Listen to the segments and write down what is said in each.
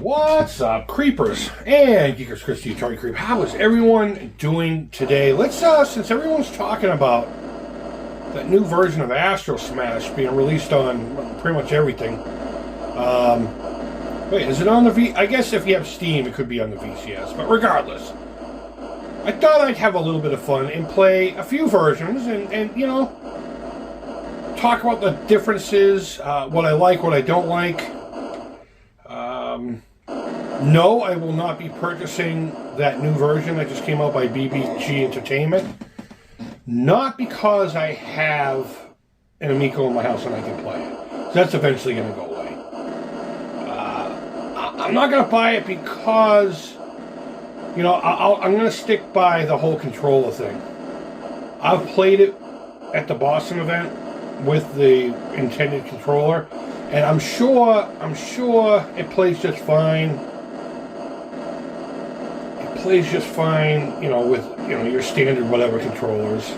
What's up, creepers and geekers? Christy, Atari Creep. How is everyone doing today? Let's since everyone's talking about that new version of AstroSmash being released on pretty much everything. Wait, is it on the V? I guess if you have Steam, it could be on the VCS. But regardless, I thought I'd have a little bit of fun and play a few versions and you know, talk about the differences, what I like, what I don't like. No, I will not be purchasing that new version that just came out by BBG Entertainment. Not because I have an Amico in my house and I can play it. So that's eventually going to go away. I'm not going to buy it because, you know, I'm going to stick by the whole controller thing. I've played it at the Boston event with the intended controller, and I'm sure it plays just fine. Plays just fine, you know, with, you know, your standard whatever controllers.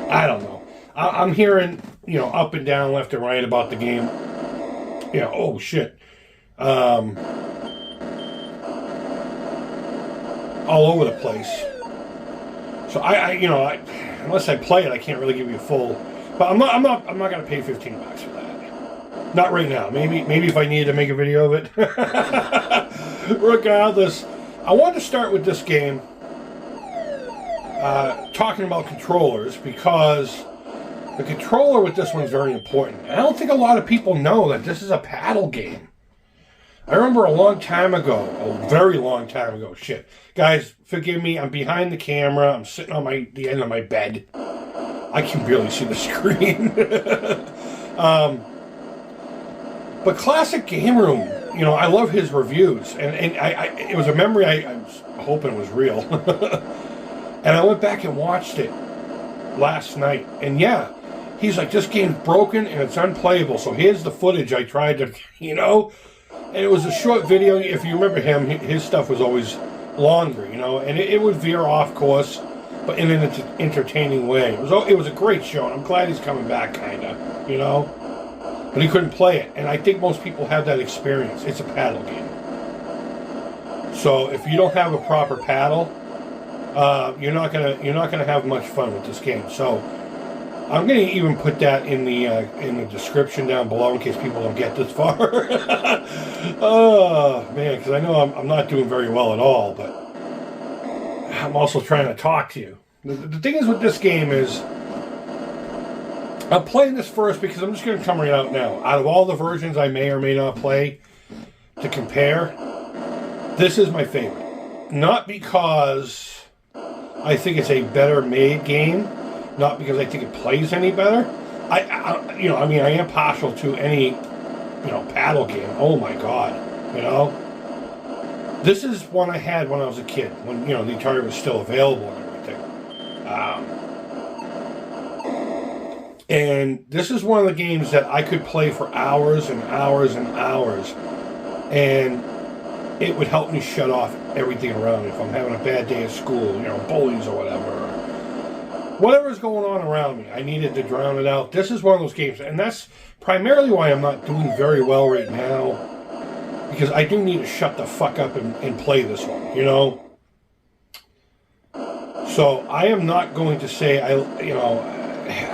I don't know. I'm hearing, you know, up and down, left and right about the game. You know, oh shit. All over the place. So you know, unless I play it, I can't really give you a full. But I'm not gonna pay $15 for that. Not right now. Maybe if I needed to make a video of it. Regardless. I wanted to start with this game talking about controllers because the controller with this one is very important. I don't think a lot of people know that this is a paddle game. I remember a long time ago, a very long time ago, shit. Guys, forgive me, I'm behind the camera, I'm sitting on the end of my bed. I can barely see the screen. But Classic Game Room, you know, I love his reviews, and it was a memory I was hoping was real. And I went back and watched it last night, and yeah, he's like, this game's broken and it's unplayable, so here's the footage I tried to, you know, and it was a short video. If you remember him, his stuff was always longer, you know, and it would veer off course, but in an entertaining way. It was a great show, and I'm glad he's coming back, kind of, you know. But he couldn't play it, and I think most people have that experience. It's a paddle game. So if you don't have a proper paddle, you're not gonna have much fun with this game. So I'm gonna even put that in the description down below in case people don't get this far. Oh man, because I know I'm not doing very well at all, but I'm also trying to talk to you. The thing is with this game is, I'm playing this first because I'm just going to come right out now. Out of all the versions I may or may not play to compare, this is my favorite. Not because I think it's a better made game, not because I think it plays any better. I am partial to any, you know, paddle game. Oh my god, you know. This is one I had when I was a kid, when, you know, the Atari was still available and everything. And this is one of the games that I could play for hours and hours and hours, and it would help me shut off everything around me. If I'm having a bad day at school, you know, bullies or whatever's going on around me, I needed to drown it out. This is one of those games, and that's primarily why I'm not doing very well right now, because I do need to shut the fuck up and play this one, you know. So I am not going to say I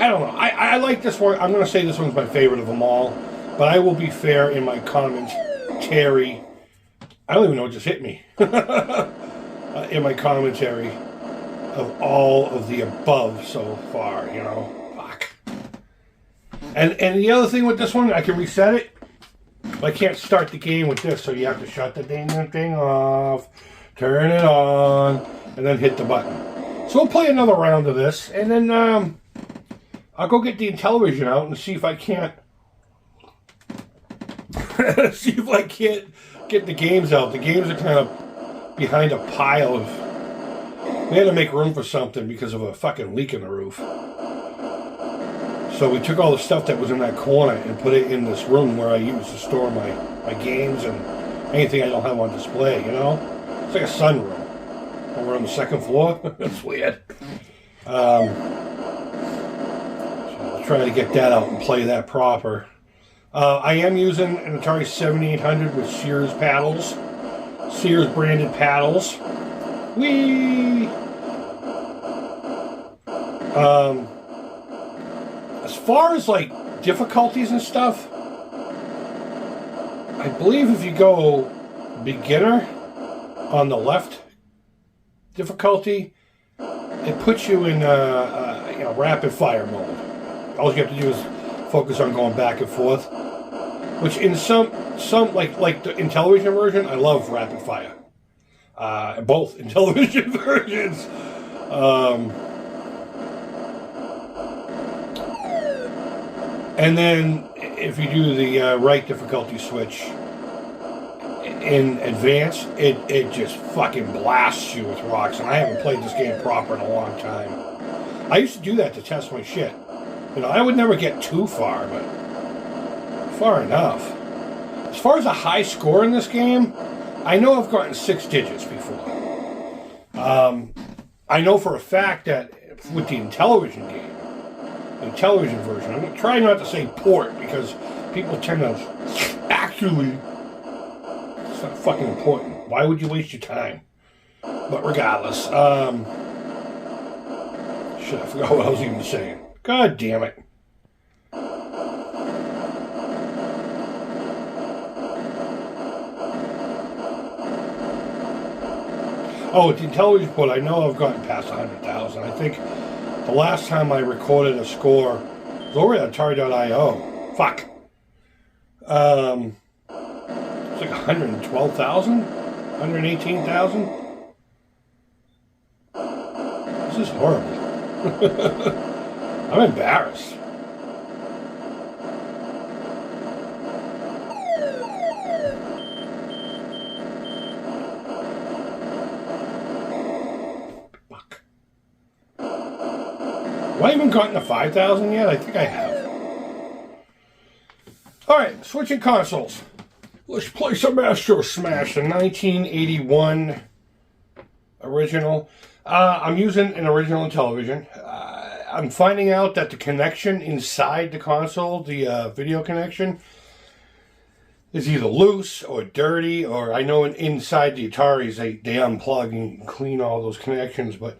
don't know. I like this one. I'm going to say this one's my favorite of them all. But I will be fair in my commentary. I don't even know what just hit me. In my commentary of all of the above so far, you know. Fuck. And the other thing with this one, I can reset it. But I can't start the game with this, so you have to shut the thing off, turn it on, and then hit the button. So we'll play another round of this, and then I'll go get the Intellivision out and see if I can't get the games out. The games are kind of behind a pile of. We had to make room for something because of a fucking leak in the roof. So we took all the stuff that was in that corner and put it in this room where I use to store my games and anything I don't have on display, you know? It's like a sunroom. And we're on the second floor. That's weird. Try to get that out and play that proper. I am using an Atari 7800 with Sears paddles. Sears branded paddles. Whee! As far as like difficulties and stuff, I believe if you go beginner on the left difficulty, it puts you in rapid fire mode. All you have to do is focus on going back and forth. Which in some like the Intellivision version, I love rapid fire. Both Intellivision versions. And then if you do the right difficulty switch in advance, it just fucking blasts you with rocks. And I haven't played this game proper in a long time. I used to do that to test my shit. You know, I would never get too far, but far enough. As far as a high score in this game, I know I've gotten 6 digits before. I know for a fact that with the Intellivision game, the Intellivision version, I'm going to try not to say port because people tend to actually, it's not fucking important. Why would you waste your time? But regardless, shit, I forgot what I was even saying. God damn it. Oh, with the Intellivision port, I know I've gotten past 100,000. I think the last time I recorded a score was over at Atari.io. Fuck. It's like 112,000? 118,000? This is horrible. I'm embarrassed. Have I even gotten to 5,000 yet? I think I have. Alright, switching consoles. Let's play some AstroSmash, the 1981 original. I'm using an original Intellivision. I'm finding out that the connection inside the console, the video connection, is either loose or dirty, or I know inside the Ataris they unplug and clean all those connections, but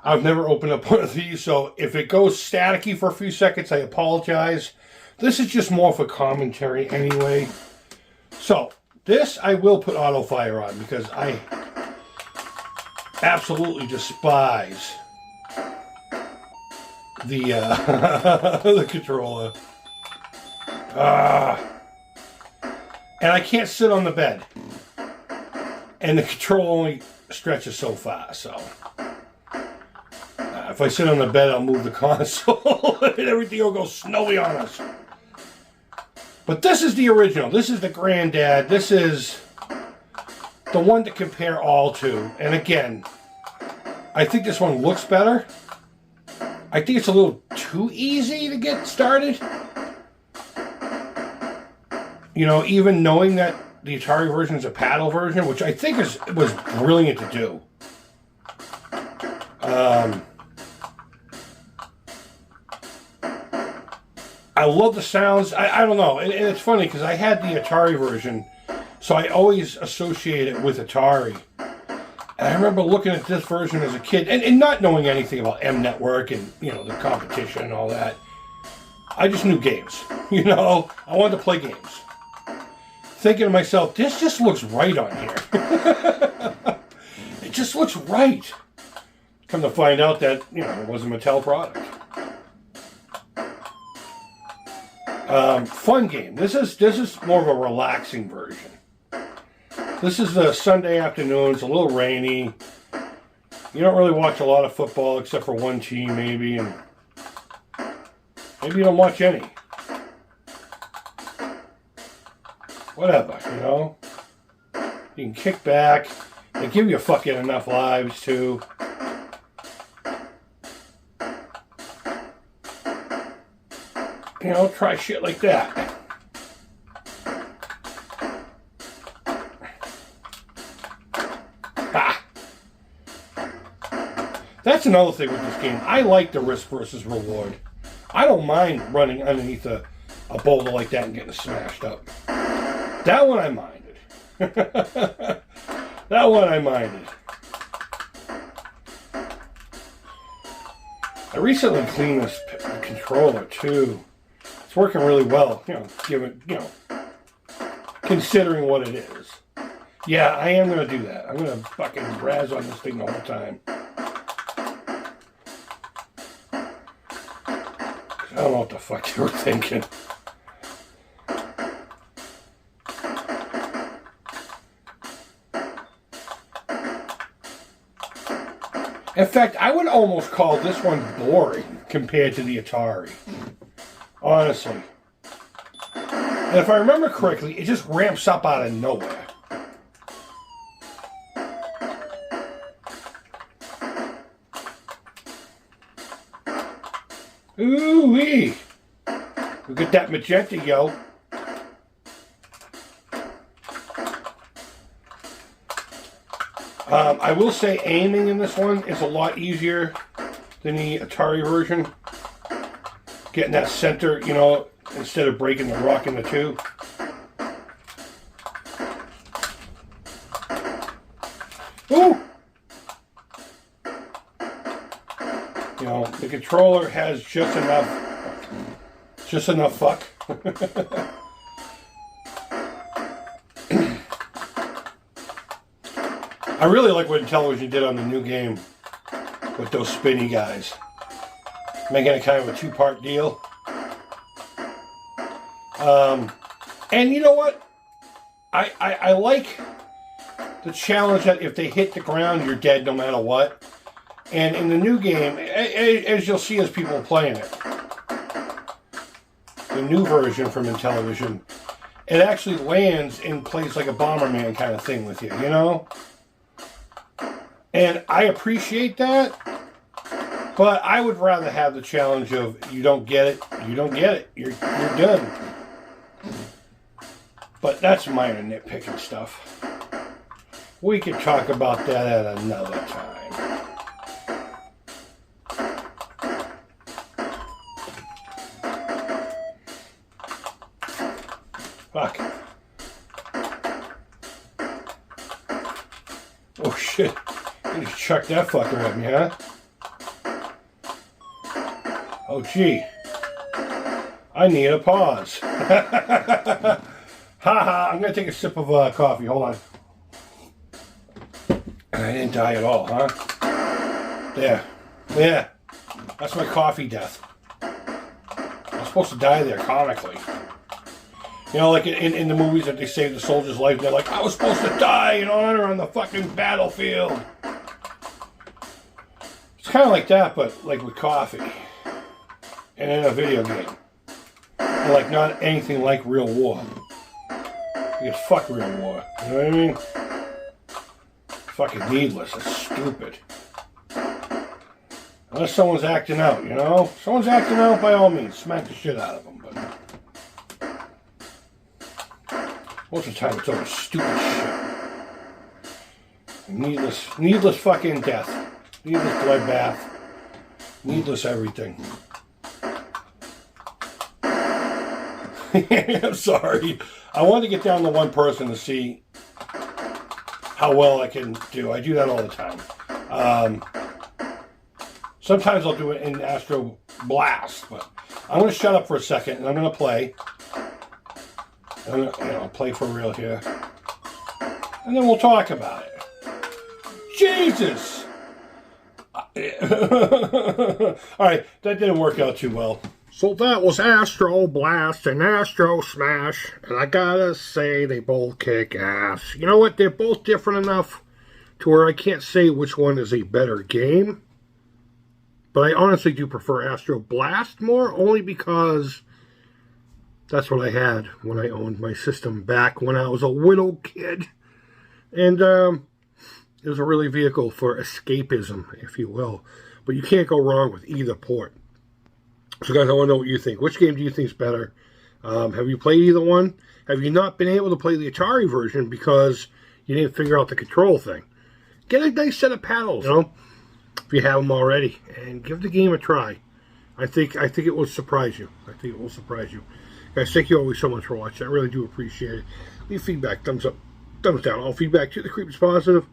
I've never opened up one of these, so if it goes staticky for a few seconds, I apologize. This is just more for commentary anyway. So, this I will put auto fire on because I absolutely despise the the controller. And I can't sit on the bed. And the controller only stretches so far, so if I sit on the bed, I'll move the console and everything will go snowy on us. But this is the original. This is the granddad. This is the one to compare all to. And again, I think this one looks better. I think it's a little too easy to get started. You know, even knowing that the Atari version is a paddle version, which I think was brilliant to do. I love the sounds. I don't know. And it's funny because I had the Atari version, so I always associate it with Atari. And I remember looking at this version as a kid and not knowing anything about M Network and, you know, the competition and all that. I just knew games. You know, I wanted to play games. Thinking to myself, this just looks right on here. It just looks right. Come to find out that, you know, it was a Mattel product. Fun game. This is more of a relaxing version. This is the Sunday afternoon. It's a little rainy. You don't really watch a lot of football except for one team, maybe, and maybe you don't watch any. Whatever, you know. You can kick back. They give you fucking enough lives too. You know, try shit like that. Ha! That's another thing with this game. I like the risk versus reward. I don't mind running underneath a boulder like that and getting smashed up. That one I minded. That one I minded. I recently cleaned this controller too. It's working really well, given, considering what it is. Yeah, I am going to do that. I'm going to fucking razz on this thing the whole time. I don't know what the fuck you were thinking. In fact, I would almost call this one boring compared to the Atari. Honestly. And if I remember correctly, it just ramps up out of nowhere. Ooh-wee. Look at that magenta, yo. I will say aiming in this one is a lot easier than the Atari version. Getting that center, instead of breaking the rock into two. Ooh! The controller has just enough fuck. I really like what Intellivision did on the new game with those spinny guys. Making it kind of a two-part deal. And you know what? I like the challenge that if they hit the ground, you're dead no matter what. And in the new game, as you'll see as people are playing it, the new version from Intellivision, it actually lands and plays like a Bomberman kind of thing with you, And I appreciate that, but I would rather have the challenge of you don't get it, you're done. But that's minor nitpicking stuff. We could talk about that at another time. Fuck. Oh shit. You just chucked that fucker at me, huh? Oh gee. I need a pause. Haha, I'm gonna take a sip of coffee. Hold on. I didn't die at all, huh? There. Yeah. That's my coffee death. I'm supposed to die there comically. Like in the movies that they save the soldier's life, they're like, I was supposed to die in honor on the fucking battlefield. It's kind of like that, but like with coffee. And in a video game. And like not anything like real war. Because fuck real war. You know what I mean? Fucking needless. It's stupid. Unless someone's acting out, If someone's acting out, by all means, smack the shit out of them. But most of the time, it's always stupid shit. Needless fucking death. Needless bloodbath. Needless everything. I'm sorry. I wanted to get down to one person to see how well I can do. I do that all the time. Sometimes I'll do it in AstroBlast, but I'm going to shut up for a second and I'm going to play. I'm going to play for real here. And then we'll talk about it. Jesus! Alright, that didn't work out too well. So that was AstroBlast and AstroSmash, and I gotta say they both kick ass. You know what? They're both different enough to where I can't say which one is a better game. But I honestly do prefer AstroBlast more, only because that's what I had when I owned my system back when I was a little kid. And it was a really vehicle for escapism, if you will. But you can't go wrong with either port. So guys, I want to know what you think. Which game do you think is better? Have you played either one? Have you not been able to play the Atari version because you didn't figure out the control thing? Get a nice set of paddles, if you have them already, and give the game a try. I think it will surprise you. I will surprise you. Guys, thank you always so much for watching. I really do appreciate it. Leave feedback, thumbs up. thumbs down. All feedback to the creep is positive.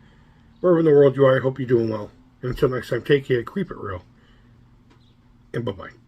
Wherever in the world you are, I hope you're doing well. And until next time, take care, creep it real, and bye-bye.